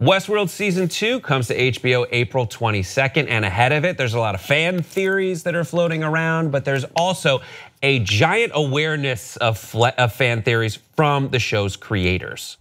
Westworld Season 2 comes to HBO April 22nd, and ahead of it, there's a lot of fan theories that are floating around, but there's also a giant awareness of fan theories from the show's creators.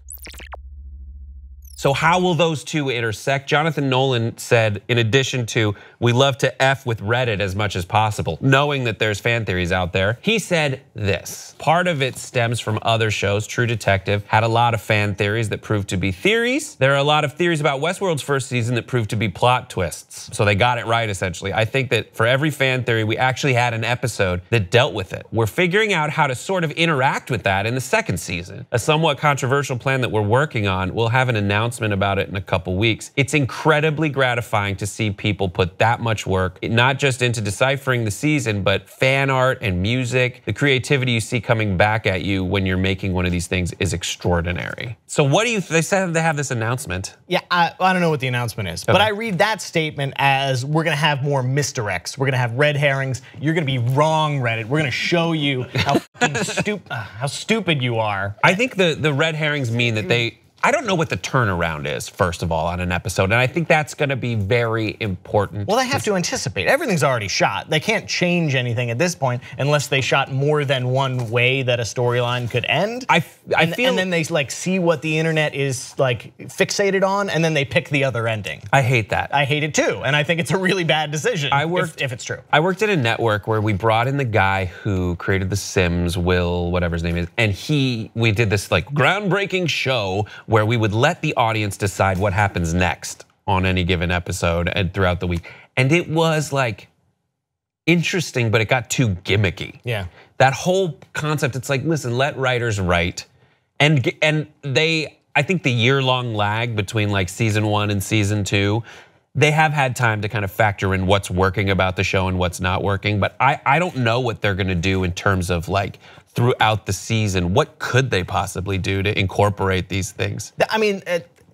So how will those two intersect? Jonathan Nolan said, in addition to, we love to F with Reddit as much as possible, knowing that there's fan theories out there, he said this. Part of it stems from other shows. True Detective had a lot of fan theories that proved to be theories. There are a lot of theories about Westworld's first season that proved to be plot twists. So they got it right, essentially. I think that for every fan theory, we actually had an episode that dealt with it. We're figuring out how to sort of interact with that in the second season. A somewhat controversial plan that we're working on. We'll have an announcement about it in a couple weeks. It's incredibly gratifying to see people put that much work, not just into deciphering the season, but fan art and music. The creativity you see coming back at you when you're making one of these things is extraordinary. So what do you, they said they have this announcement. Yeah, I don't know what the announcement is, but I read that statement as we're gonna have more misdirects. We're gonna have red herrings. You're gonna be wrong, Reddit. We're gonna show you how stupid you are. I think the red herrings mean that I don't know what the turnaround is, first of all, on an episode, and I think that's gonna be very important. Well, they have to anticipate. Everything's already shot. They can't change anything at this point unless they shot more than one way that a storyline could end. I feel, and then they like see what the internet is like fixated on, and then they pick the other ending. I hate that. I hate it too, and I think it's a really bad decision. If it's true. I worked at a network where we brought in the guy who created The Sims, Will, whatever his name is, and we did this like groundbreaking show where we would let the audience decide what happens next on any given episode and throughout the week. And it was like interesting, but it got too gimmicky. Yeah. That whole concept, it's like, listen, let writers write. And I think the year-long lag between like season 1 and season 2, they have had time to kind of factor in what's working about the show and what's not working. But I don't know what they're gonna do in terms of like throughout the season. What could they possibly do to incorporate these things? I mean,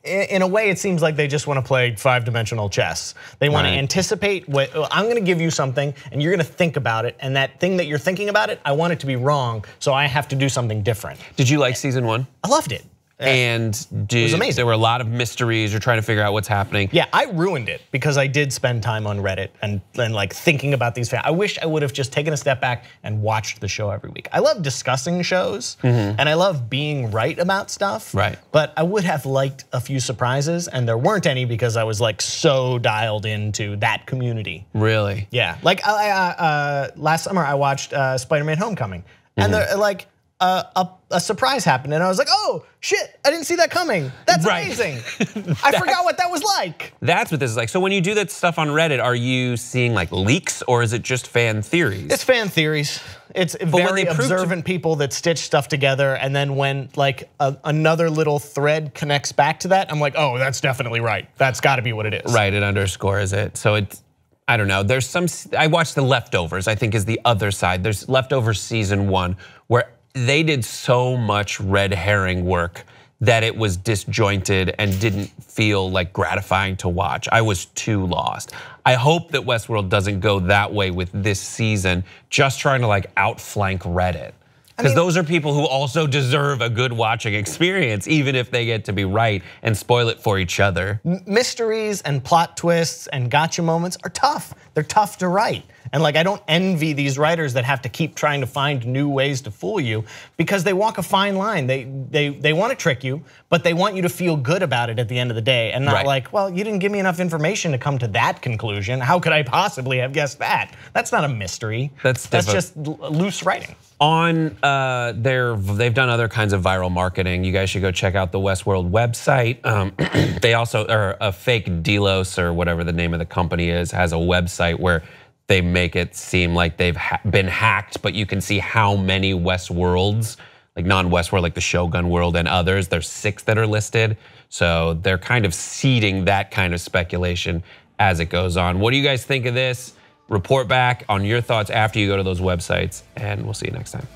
in a way, it seems like they just want to play 5-dimensional chess. They want to anticipate what, I'm gonna give you something and you're gonna think about it, and that thing that you're thinking about it, I want it to be wrong, so I have to do something different. Did you like season 1? I loved it. And it was amazing. There were a lot of mysteries. You're trying to figure out what's happening. Yeah, I ruined it because I did spend time on Reddit and like thinking about these. I wish I would have just taken a step back and watched the show every week. I love discussing shows and I love being right about stuff. Right. But I would have liked a few surprises, and there weren't any because I was like so dialed into that community. Really? Yeah. Like last summer I watched Spider-Man: Homecoming, and they're like. A surprise happened and I was like, oh shit, I didn't see that coming. That's amazing. I forgot what that was like. That's what this is like. So when you do that stuff on Reddit, are you seeing like leaks or is it just fan theories? It's fan theories. It's very observant people that stitch stuff together, and then when like another little thread connects back to that, I'm like, oh, that's definitely right. That's gotta be what it is. Right, it underscores it. So it's, I don't know, there's some, I watched The Leftovers, I think is the other side. There's Leftovers season 1 where they did so much red herring work that it was disjointed and didn't feel like gratifying to watch. I was too lost. I hope that Westworld doesn't go that way with this season, just trying to like outflank Reddit. Because those are people who also deserve a good watching experience, even if they get to be right and spoil it for each other. Mysteries and plot twists and gotcha moments are tough. They're tough to write. And like, I don't envy these writers that have to keep trying to find new ways to fool you, because they walk a fine line. They want to trick you, but they want you to feel good about it at the end of the day, and not like, well, you didn't give me enough information to come to that conclusion. How could I possibly have guessed that? That's not a mystery. That's just loose writing. They've done other kinds of viral marketing. You guys should go check out the Westworld website. They also, or a fake Delos or whatever the name of the company is, has a website where they make it seem like they've been hacked, but you can see how many Westworlds, like non-Westworld, like the Shogun world and others, there's 6 that are listed. So they're kind of seeding that kind of speculation as it goes on. What do you guys think of this? Report back on your thoughts after you go to those websites, and we'll see you next time.